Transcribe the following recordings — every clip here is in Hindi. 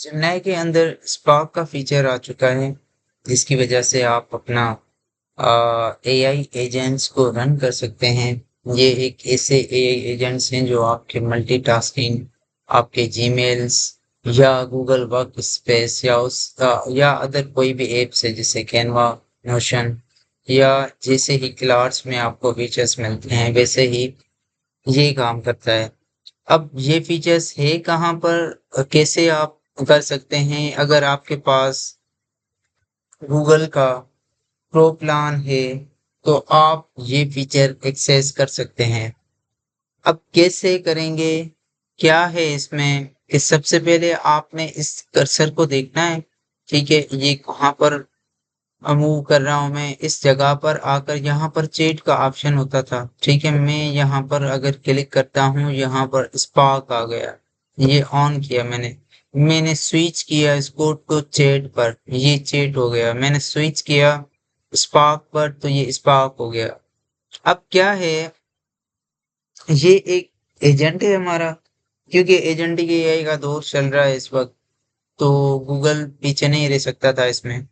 जेमिनी के अंदर स्पार्क का फीचर आ चुका है, जिसकी वजह से आप अपना एआई एजेंट्स को रन कर सकते हैं। ये एक ऐसे एआई एजेंट्स हैं जो आपके मल्टीटास्किंग, आपके जीमेल्स या गूगल वर्क स्पेस या या अदर कोई भी एप्स है जैसे कैनवा, नोशन या जैसे ही क्लाउड्स में आपको फीचर्स मिलते हैं वैसे ही ये काम करता है। अब ये फीचर्स है कहाँ पर, कैसे आप कर सकते हैं? अगर आपके पास गूगल का प्रो प्लान है तो आप ये फीचर एक्सेस कर सकते हैं। अब कैसे करेंगे, क्या है इसमें, कि सबसे पहले आपने इस कर्सर को देखना है। ठीक है, ये कहाँ पर मूव कर रहा हूँ मैं, इस जगह पर आकर यहाँ पर चैट का ऑप्शन होता था। ठीक है, मैं यहाँ पर अगर क्लिक करता हूँ, यहाँ पर स्पार्क आ गया, ये ऑन किया मैंने स्विच किया इसको टू चैट पर, ये चैट हो गया। मैंने स्विच किया स्पार्क पर तो ये स्पार्क हो गया। अब क्या है, ये एक एजेंट है हमारा, क्योंकि एजेंट की एआई का दौर चल रहा है इस वक्त, तो गूगल पीछे नहीं रह सकता था इसमें।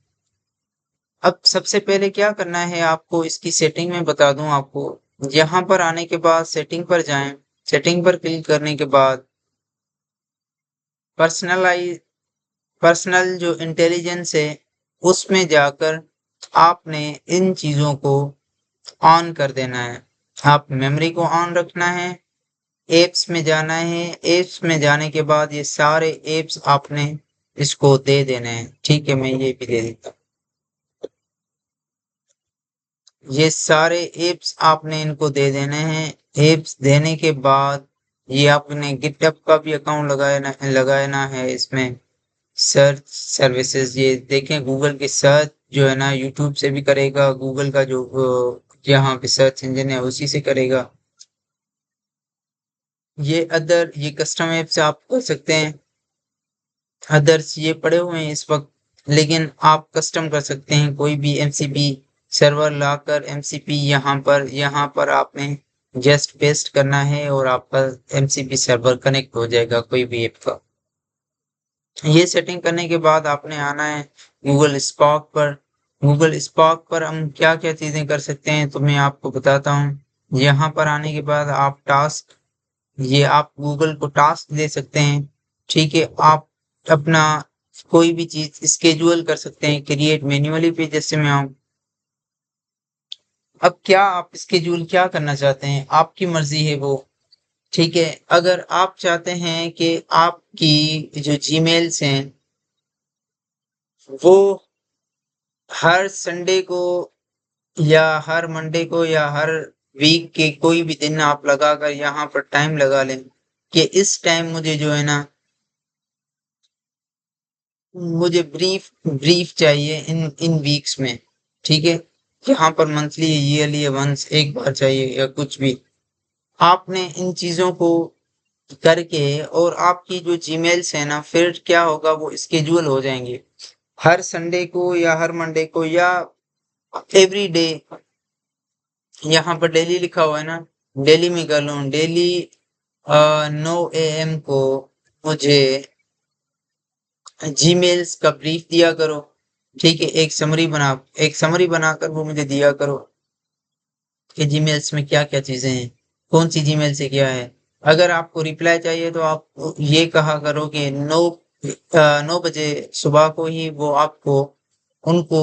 अब सबसे पहले क्या करना है आपको, इसकी सेटिंग में बता दूं आपको। यहाँ पर आने के बाद सेटिंग पर जाएं, सेटिंग पर क्लिक करने के बाद पर्सनलाइज पर्सनल जो इंटेलिजेंस है उसमें जाकर आपने इन चीजों को ऑन कर देना है। आप मेमोरी को ऑन रखना है, एप्स में जाना है, एप्स में जाने के बाद ये सारे एप्स आपने इसको दे देने हैं। ठीक है, मैं ये भी दे देता हूँ। ये सारे एप्स आपने इनको दे देने हैं। एप्स देने के बाद ये आपने गिटहब का भी अकाउंट लगाना है इसमें। सर्च सर्विसेज, ये देखें गूगल की सर्च जो है ना, यूट्यूब से भी करेगा, गूगल का जो यहाँ पे सर्च इंजन है उसी से करेगा। ये अदर, ये कस्टम ऐप से आप कर सकते हैं। अदर्स ये पड़े हुए हैं इस वक्त, लेकिन आप कस्टम कर सकते हैं कोई भी एमसीपी सर्वर लाकर। एमसीपी यहाँ पर आपने जस्ट पेस्ट करना है और आपका एमसीपी सर्वर कनेक्ट हो जाएगा कोई भी ऐप का। ये सेटिंग करने के बाद आपने आना है गूगल स्पार्क पर। गूगल स्पार्क पर हम क्या क्या चीजें कर सकते हैं तो मैं आपको बताता हूँ। यहाँ पर आने के बाद आप टास्क, ये आप गूगल को टास्क दे सकते हैं। ठीक है, आप अपना कोई भी चीज स्केड्यूल कर सकते हैं क्रिएट मैन्युअली पे, जैसे मैं आऊँ। अब क्या आप स्केड्यूल क्या करना चाहते हैं, आपकी मर्जी है वो। ठीक है, अगर आप चाहते हैं कि आपकी जो जीमेल्स हैं वो हर संडे को या हर मंडे को या हर वीक के कोई भी दिन आप लगाकर यहाँ पर टाइम लगा लें कि इस टाइम मुझे जो है ना, मुझे ब्रीफ ब्रीफ चाहिए इन इन वीक्स में। ठीक है, यहाँ पर मंथली ईयरली वंस एक बार चाहिए या कुछ भी। आपने इन चीजों को करके और आपकी जो जीमेल्स है ना, फिर क्या होगा, वो स्केड्यूल हो जाएंगे हर संडे को या हर मंडे को या एवरी डे। यहाँ पर डेली लिखा हुआ है ना, डेली में कर लूँ, डेली 9 AM को मुझे जीमेल्स का ब्रीफ दिया करो। ठीक है, एक समरी बनाकर वो मुझे दिया करो कि जीमेल्स में क्या क्या चीजें हैं, कौन सी जीमेल से क्या है। अगर आपको रिप्लाई चाहिए तो आप ये कहा करो कि 9 बजे सुबह को ही वो आपको उनको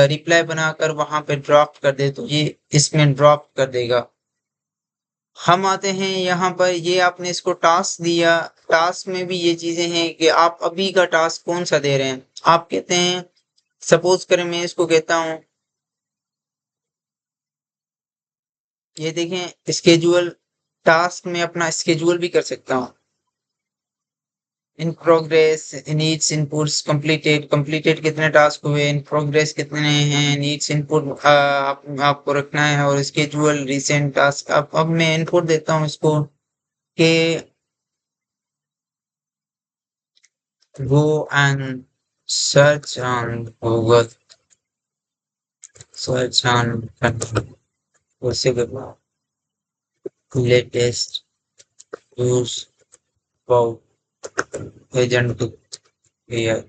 रिप्लाई बनाकर वहां पे ड्रॉप कर दे, तो ये इसमें ड्रॉप कर देगा। हम आते हैं यहाँ पर, ये आपने इसको टास्क दिया। टास्क में भी ये चीजें हैं कि आप अभी का टास्क कौन सा दे रहे हैं। आप कहते हैं, सपोज करें मैं इसको कहता हूँ, ये देखें स्केड्यूल, टास्क में अपना स्केड्यूल भी कर सकता हूँ। In progress, needs inputs completed, completed कितने टास्क हुए, इन प्रोग्रेस कितने हैं, नीड्स इनपुट आपको रखना है, और स्केड्यूल रिसेंट टास्क। अब मैं इनपुट देता हूँ इसको कि go and search on Google, search on possible latest news about agent 2। AI.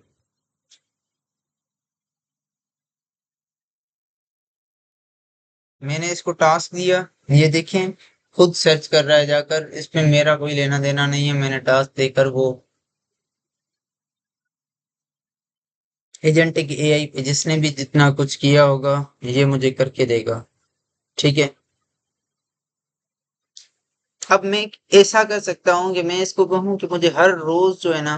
मैंने इसको टास्क दिया, ये देखें खुद सर्च कर रहा है जाकर, इसमें मेरा कोई लेना देना नहीं है, मैंने टास्क देकर वो एजेंटिक एआई पे जिसने भी जितना कुछ किया होगा ये मुझे करके देगा। ठीक है। अब मैं ऐसा कर सकता हूँ कि मैं इसको कहूँ कि मुझे हर रोज जो है ना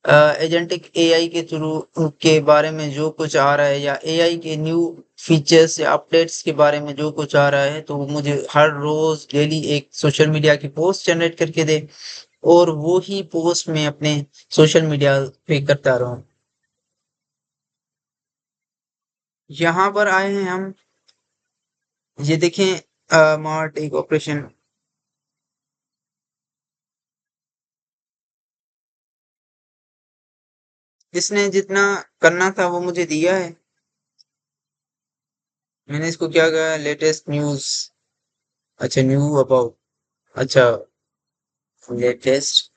एजेंटिक एआई के थ्रू के बारे में जो कुछ आ रहा है या एआई के न्यू फीचर्स या अपडेट्स के बारे में जो कुछ आ रहा है तो वो मुझे हर रोज डेली एक सोशल मीडिया की पोस्ट जनरेट करके दे और वो ही पोस्ट मैं अपने सोशल मीडिया पे करता रहूं। यहाँ पर आए हैं हम, ये देखें मार्ट एक ऑपरेशन, इसने जितना करना था वो मुझे दिया है। मैंने इसको क्या कहा, लेटेस्ट न्यूज, अच्छा न्यू अबाउट, अच्छा लेटेस्ट,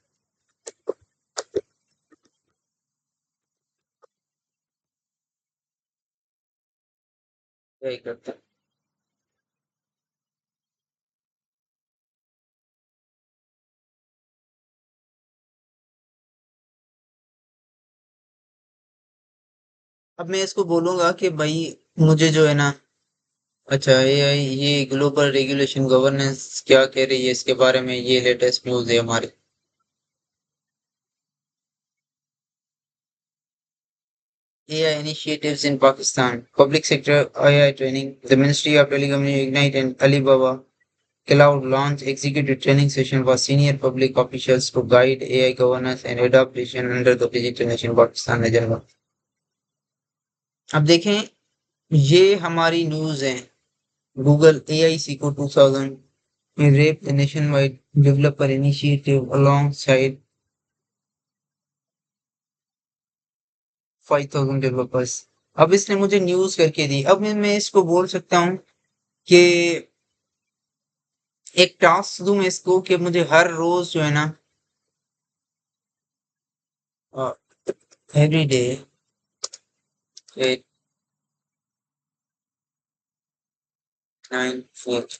क्या ही करता है। अब मैं इसको बोलूंगा कि भाई मुझे जो है ना, अच्छा एआई ये ग्लोबल रेगुलेशन गवर्नेंस क्या कह रही है इसके बारे में, ये लेटेस्ट न्यूज है हमारी। AI initiatives in Pakistan, public sector AI training, the Ministry of Telecommunications Ignite and Alibaba Cloud launch executive training session for senior public officials to guide AI governance and adaptation under the Digital Nation Pakistan agenda। अब देखें ये हमारी न्यूज है, Google AI Seco 2000 rape the nationwide developer initiative alongside 5000 developers. अब इसने मुझे न्यूज करके दी, अब मैं इसको बोल सकता हूँ कि एक टास्क दूं मैं इसको कि मुझे हर रोज जो है ना every day 8 9 4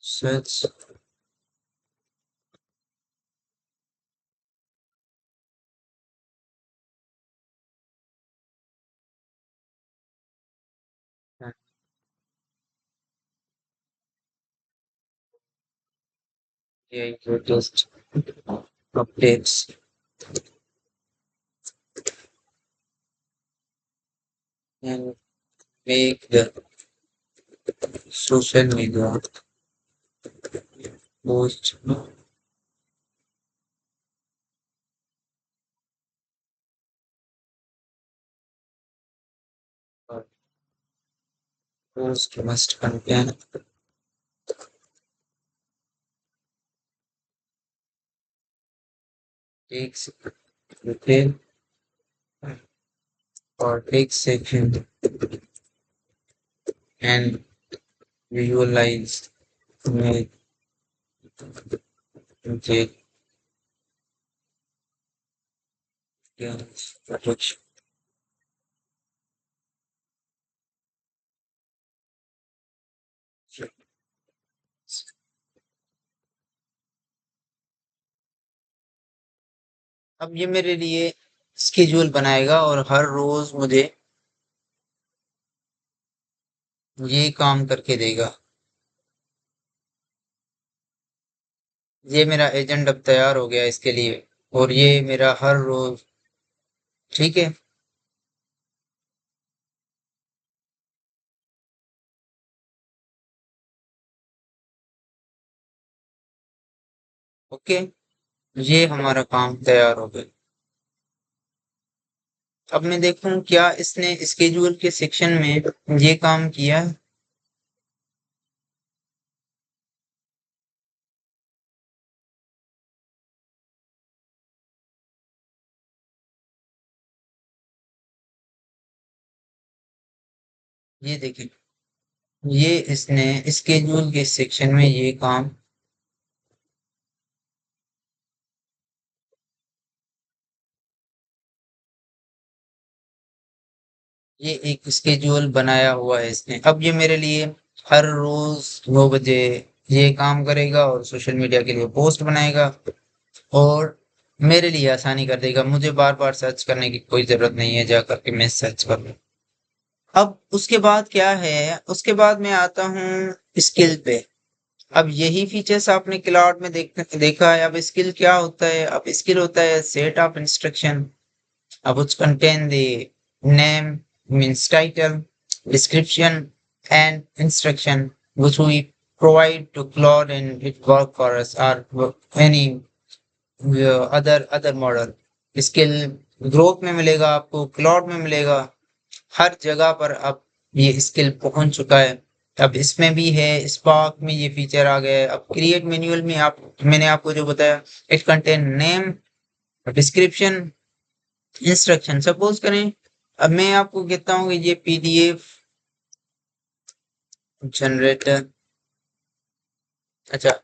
6 latest updates and make the social media post or post must contain takes detail or takes section and visualize image take protection। अब ये मेरे लिए स्केड्यूल बनाएगा और हर रोज मुझे ये काम करके देगा। ये मेरा एजेंट अब तैयार हो गया इसके लिए और ये मेरा हर रोज, ठीक है। ओके, ये हमारा काम तैयार हो गया। अब मैं देखूं क्या इसने स्केड्यूल के सेक्शन में ये काम किया है। ये देखें, ये इसने स्केड्यूल के सेक्शन में ये काम ये एक स्केड्यूल बनाया हुआ है इसने। अब ये मेरे लिए हर रोज 9 बजे ये काम करेगा और सोशल मीडिया के लिए पोस्ट बनाएगा और मेरे लिए आसानी कर देगा। मुझे बार बार सर्च करने की कोई जरूरत नहीं है, जा करके मैं सर्च कर लूँ। अब उसके बाद क्या है, उसके बाद मैं आता हूँ स्किल पे। अब यही फीचर्स आपने क्लाउड में देखा है। अब स्किल क्या होता है? अब स्किल होता है set of instruction which contain the name, means title, description, and instruction which we provide to Claude and it work for us or any other model. Skill growth में मिलेगा, आपको क्लाउड में मिलेगा, हर जगह पर अब ये स्किल पहुंच चुका है। अब इसमें भी है, स्पार्क में ये फीचर आ गया है। अब क्रिएट मैन्युअल में आप मैंने आपको जो बताया, it contain name, description, instruction. Suppose करें अब मैं आपको कहता हूँ कि ये पीडीएफ जनरेटर, अच्छा,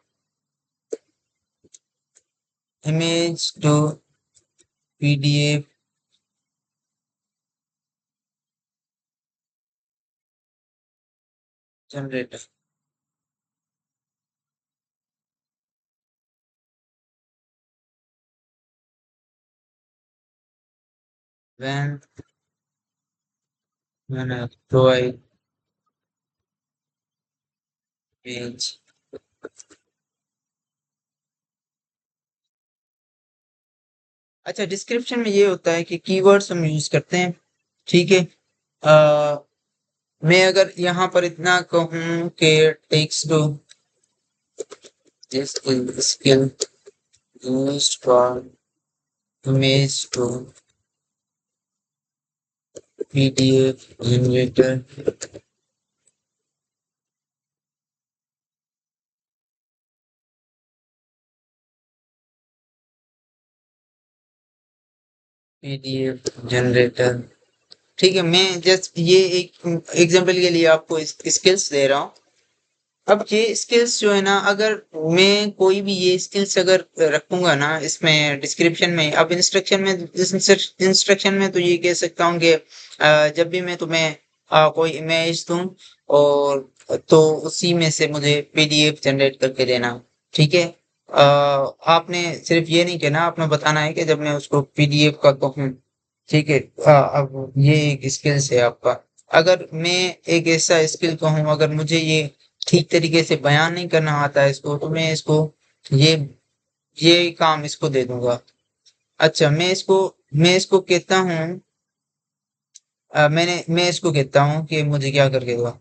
image to PDF generator. when when I provide image, अच्छा, डिस्क्रिप्शन में ये होता है कि कीवर्ड्स हम यूज करते हैं, ठीक है। अ, मैं अगर यहाँ पर इतना कहूँ कि text to this skill used for image to PDF generator, PDF generator, ठीक है। मैं जस्ट ये एक एग्जांपल के लिए आपको स्किल्स दे रहा हूँ। अब ये स्किल्स जो है ना, अगर मैं कोई भी ये स्किल्स अगर रखूंगा ना इसमें डिस्क्रिप्शन में, अब इंस्ट्रक्शन में तो ये कह सकता हूँ कि जब भी मैं तुम्हें कोई इमेज दूं और तो उसी में से मुझे पीडीएफ जनरेट करके देना, ठीक है। आपने सिर्फ ये नहीं कहना, आपने बताना है कि जब मैं उसको पीडीएफ का कहूँ, ठीक है। अब ये एक स्किल्स है आपका। अगर मैं एक ऐसा स्किल कहूँ, अगर मुझे ये ठीक तरीके से बयान नहीं करना आता है इसको, तो मैं इसको ये ये काम इसको दे दूंगा। अच्छा, मैं इसको कहता हूँ, मैं इसको कहता हूँ कि मुझे क्या करके दो।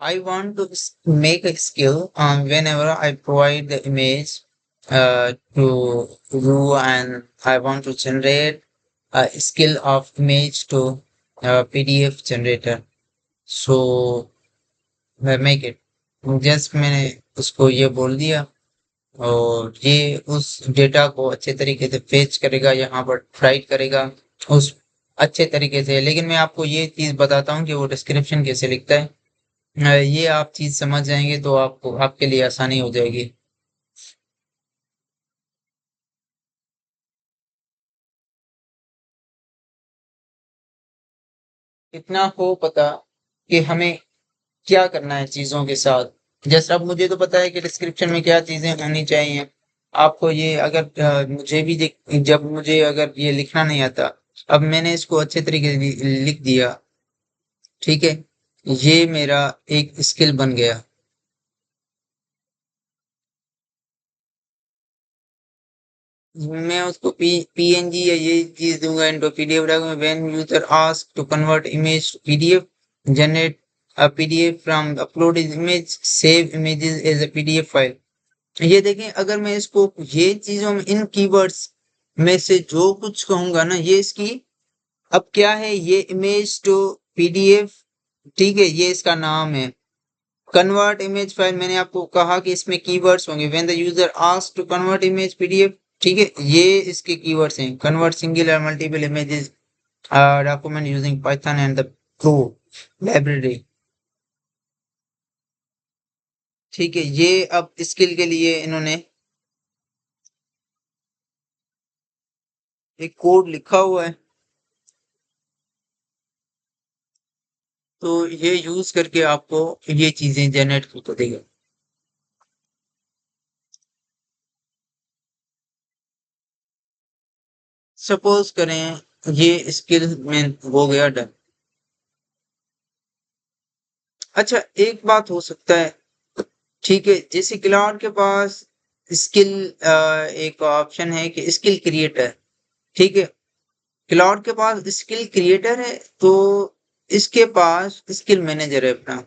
I want to make a skill whenever I provide the image to you, and I want to generate a skill of image to PDF generator. So make it। Just मैंने उसको ये बोल दिया और ये उस डेटा को अच्छे तरीके से फेच करेगा, यहाँ पर राइट करेगा उस अच्छे तरीके से। लेकिन मैं आपको ये चीज बताता हूँ कि वो डिस्क्रिप्शन कैसे लिखता है। ये आप चीज समझ जाएंगे तो आपको आपके लिए आसानी हो जाएगी। इतना हो पता कि हमें क्या करना है चीजों के साथ। जैसे अब मुझे तो पता है कि डिस्क्रिप्शन में क्या चीजें होनी चाहिए। आपको ये अगर मुझे भी जब मुझे अगर ये लिखना नहीं आता, अब मैंने इसको अच्छे तरीके से लिख दिया, ठीक है। ये मेरा एक स्किल बन गया। मैं उसको पीएनजी या ये चीज दूंगा इनको पीडीएफ डालूंगा। When user ask to convert image to PDF, generate a PDF from uploaded image, save images as a PDF file. ये देखें, अगर मैं इसको ये चीजों में इन कीवर्ड्स में से जो कुछ कहूंगा ना, ये इसकी अब क्या है, ये इमेज टू पीडीएफ, ठीक है, ये इसका नाम है। कन्वर्ट इमेज फाइल, मैंने आपको कहा कि इसमें कीवर्ड्स होंगे। When the user ask to convert image PDF, ठीक है, ये इसके कीवर्ड्स हैं। कन्वर्ट सिंगल और multiple images document using Python and the pro library, ठीक है। ये अब स्किल के लिए इन्होंने एक कोड लिखा हुआ है, तो ये यूज करके आपको ये चीजें जनरेट करके देगा। सपोज करें ये स्किल में हो गया डन। अच्छा, एक बात हो सकता है, ठीक है, जैसे क्लाउड के पास स्किल एक ऑप्शन है कि स्किल क्रिएटर, ठीक है, क्लाउड के पास स्किल क्रिएटर है, तो इसके पास स्किल मैनेजर है अपना,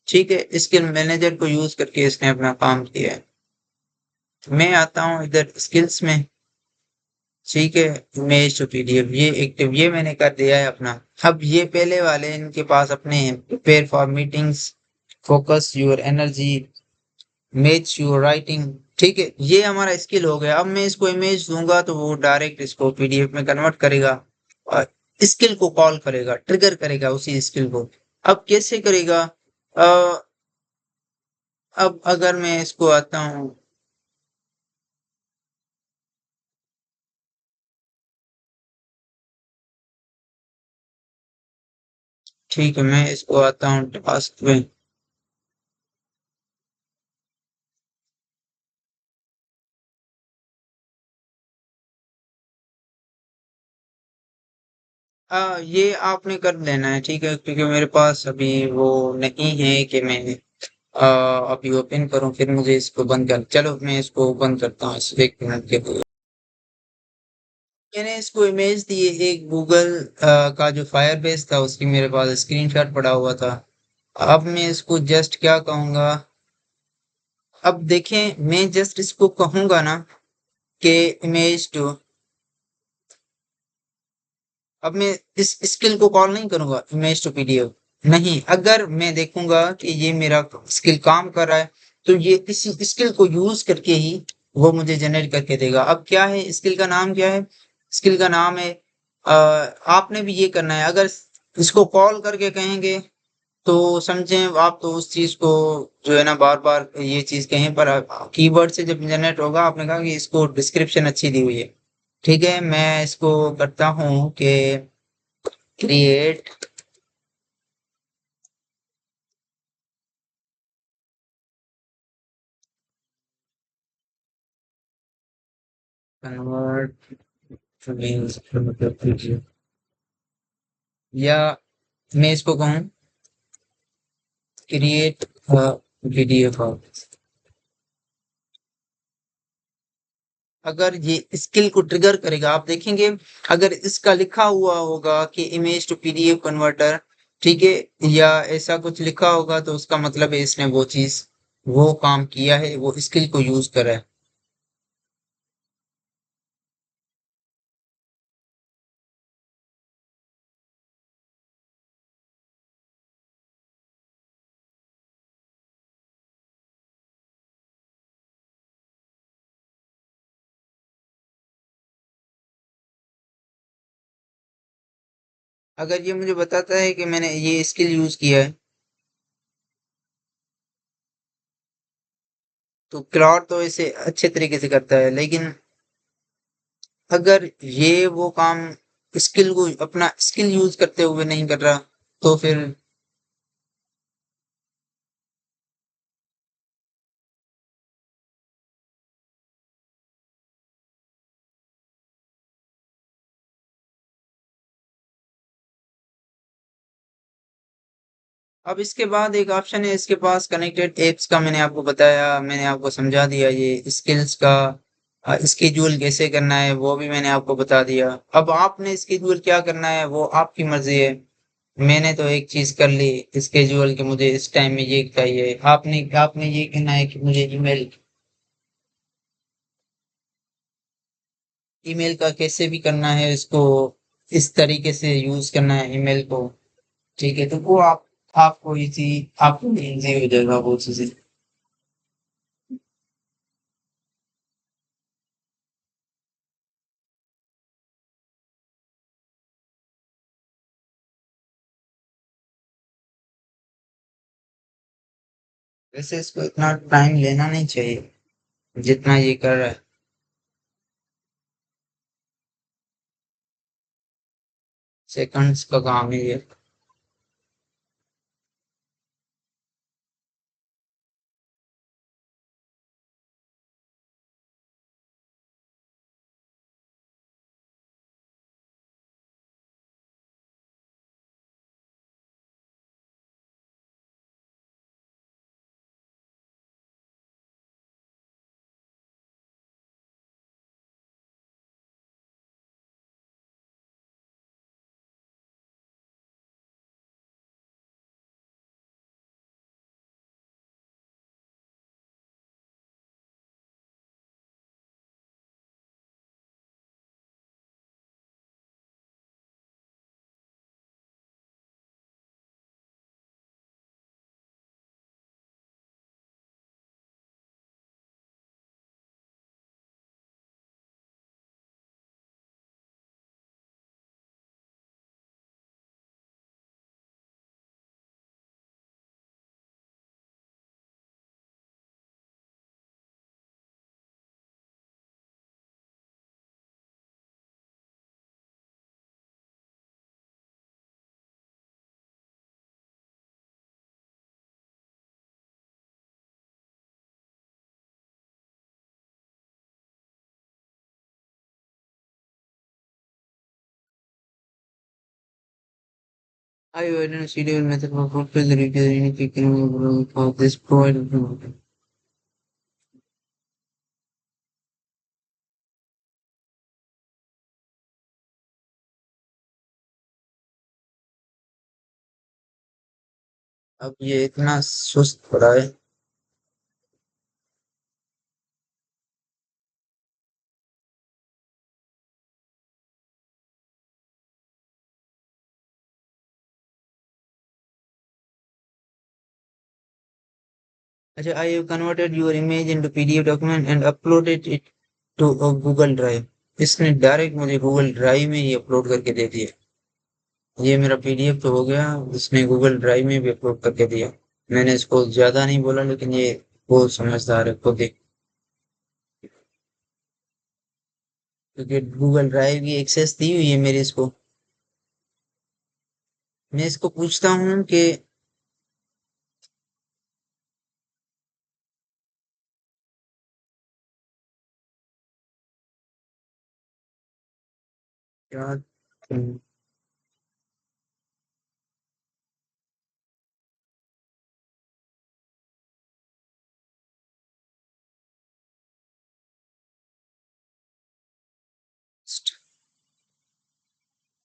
ठीक है, स्किल मैनेजर को यूज करके इसने अपना काम किया है। मैं आता हूँ इधर स्किल्स में, ठीक है, इमेज टू पीडीएफ ये एक्टिव, ये मैंने कर दिया है अपना। अब ये पहले वाले इनके पास अपने हैं, prepare for meetings, focus your energy, match your writing, ठीक है, ये हमारा स्किल हो गया। अब मैं इसको इमेज दूंगा तो वो डायरेक्ट इसको पीडीएफ में कन्वर्ट करेगा और स्किल को कॉल करेगा, ट्रिगर करेगा उसी स्किल को। अब कैसे करेगा? अ, अब अगर मैं इसको आता हूँ, ठीक है, मैं इसको आता हूँ टास्क में। ये आपने कर लेना है, ठीक है, क्योंकि मेरे पास अभी वो नहीं है कि मैं अभी ओपन करूं, फिर मुझे इसको बंद कर, चलो मैं इसको बंद करता हूँ इस एक मिनट के लिए। मैंने इसको इमेज दी है, एक गूगल का जो फायर बेस था उसकी मेरे पास स्क्रीनशॉट पड़ा हुआ था। अब मैं इसको जस्ट क्या कहूंगा, अब देखें, मैं जस्ट इसको कहूंगा ना कि इमेज टू, अब मैं इस स्किल को कॉल नहीं करूंगा इमेज टू पीडीएफ, नहीं, अगर मैं देखूंगा कि ये मेरा स्किल काम कर रहा है, तो ये इसी स्किल को यूज करके ही वो मुझे जनरेट करके देगा। अब क्या है स्किल का नाम, क्या है स्किल का नाम है, आपने भी ये करना है, अगर इसको कॉल करके कहेंगे तो समझें आप, तो उस चीज को जो है ना बार बार ये चीज कहीं पर कीवर्ड से जब जनरेट होगा, आपने कहा कि इसको डिस्क्रिप्शन अच्छी दी हुई है, ठीक है, मैं इसको करता हूँ कि क्रिएट कन्वर्ट मीन्स मतलब कीजिए, या मैं इसको कहूँ क्रिएट पीडीएफ। अगर ये स्किल को ट्रिगर करेगा, आप देखेंगे, अगर इसका लिखा हुआ होगा कि इमेज टू पीडीएफ कन्वर्टर, ठीक है, या ऐसा कुछ लिखा होगा, तो उसका मतलब है इसने वो चीज, वो काम किया है, वो स्किल को यूज करा है। अगर ये मुझे बताता है कि मैंने ये स्किल यूज किया है, तो क्लाउड तो इसे अच्छे तरीके से करता है, लेकिन अगर ये वो काम स्किल को अपना स्किल यूज करते हुए नहीं कर रहा, तो फिर अब इसके बाद एक ऑप्शन है इसके पास कनेक्टेड एप्स का, मैंने आपको बताया, मैंने आपको समझा दिया ये स्किल्स का स्केड्यूल कैसे करना है, वो भी मैंने आपको बता दिया। अब आपने स्केड्यूल क्या करना है वो आपकी मर्जी है। मैंने तो एक चीज कर ली स्केड्यूल कि मुझे इस टाइम में ये चाहिए, आपने आपने ये कहना है कि मुझे ईमेल, ईमेल का कैसे भी करना है इसको, इस तरीके से यूज करना है ईमेल को, ठीक है, तो वो आप आपको इजी, आपको इजी हो जाएगा वो चीजें। वैसे इसको इतना टाइम लेना नहीं चाहिए जितना ये कर रहा है। सेकंड्स का काम है ये। I write a serial method for fulfill the required for this provided. अब ये इतना सुस्त पड़ा है। अच्छा, I have converted your image into PDF document and uploaded it to a Google Drive। इसने डायरेक्ट मुझे गूगल ड्राइव में ही अपलोड करके दे दिया। ये मेरा पीडीएफ तो हो गया, इसने गूगल ड्राइव में भी अपलोड करके दिया। मैंने इसको ज्यादा नहीं बोला, लेकिन ये बहुत समझदार है खुद ही, क्योंकि गूगल ड्राइव की एक्सेस दी हुई है मेरी इसको। मैं इसको पूछता हूँ कि क्या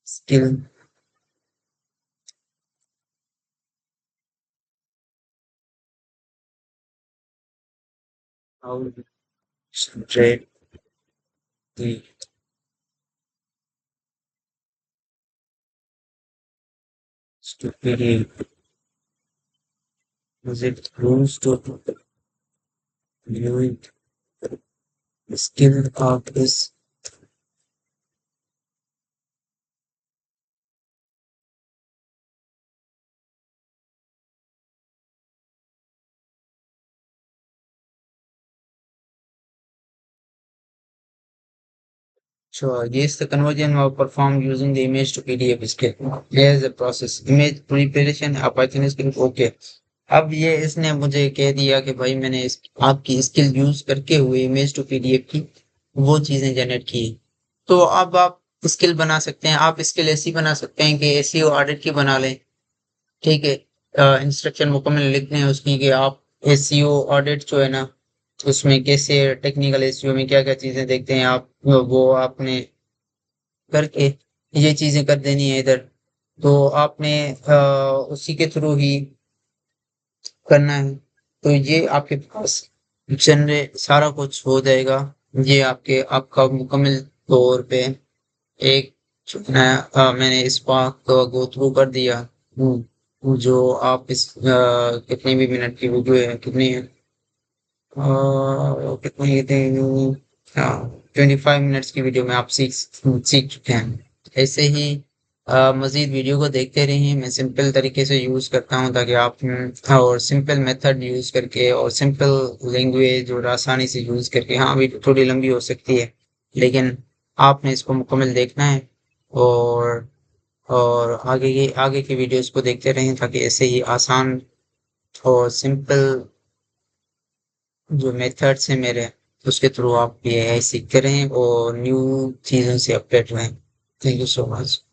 skill how generate the PDF, is it rules to view the skill of this। Sure. Yes, the conversion was performed using the image to PDF skill. Here's the process. Image preparation, a Python script, okay। अब ये इसने मुझे कह दिया कि भाई मैंने आपकी स्किल यूज करके हुए इमेज टू पीडीएफ की वो चीजें जनरेट की। तो अब आप स्किल बना सकते हैं। आप स्किल ऐसी बना सकते हैं कि एसईओ ऑडिट की बना लें। ठीक है। इंस्ट्रक्शन मुकम्मल लिखने हैं उसकी कि आप एसईओ ऑडिट जो है ना, उसमें कैसे टेक्निकल एसईओ में क्या क्या चीजें देखते हैं आप, वो आपने करके ये चीजें कर देनी है इधर। तो आपने उसी के थ्रू ही करना है। तो ये आपके पास जनरे सारा कुछ हो जाएगा। ये आपका मुकम्मल तौर पे एक नया मैंने इस पार्ट को गो थ्रू कर दिया। जो आप कितनी भी मिनट की वीडियो है, कितनी है, कितनी कितनी 25 मिनट्स की वीडियो में आप सीख सीख चुके हैं। ऐसे ही मजीद वीडियो को देखते रहिए। मैं सिंपल तरीके से यूज करता हूँ ताकि आप और सिंपल मेथड यूज करके और सिंपल लैंग्वेज और आसानी से यूज करके, हाँ वीडियो थोड़ी लंबी हो सकती है लेकिन आपने इसको मुकम्मल देखना है। और और आगे की वीडियोस को देखते रहें ताकि ऐसे ही आसान और सिंपल जो मेथड्स हैं मेरे, उसके थ्रू आप ये एआई सीखते रहें और न्यू चीज़ों से अपडेट रहें। Thank you so much.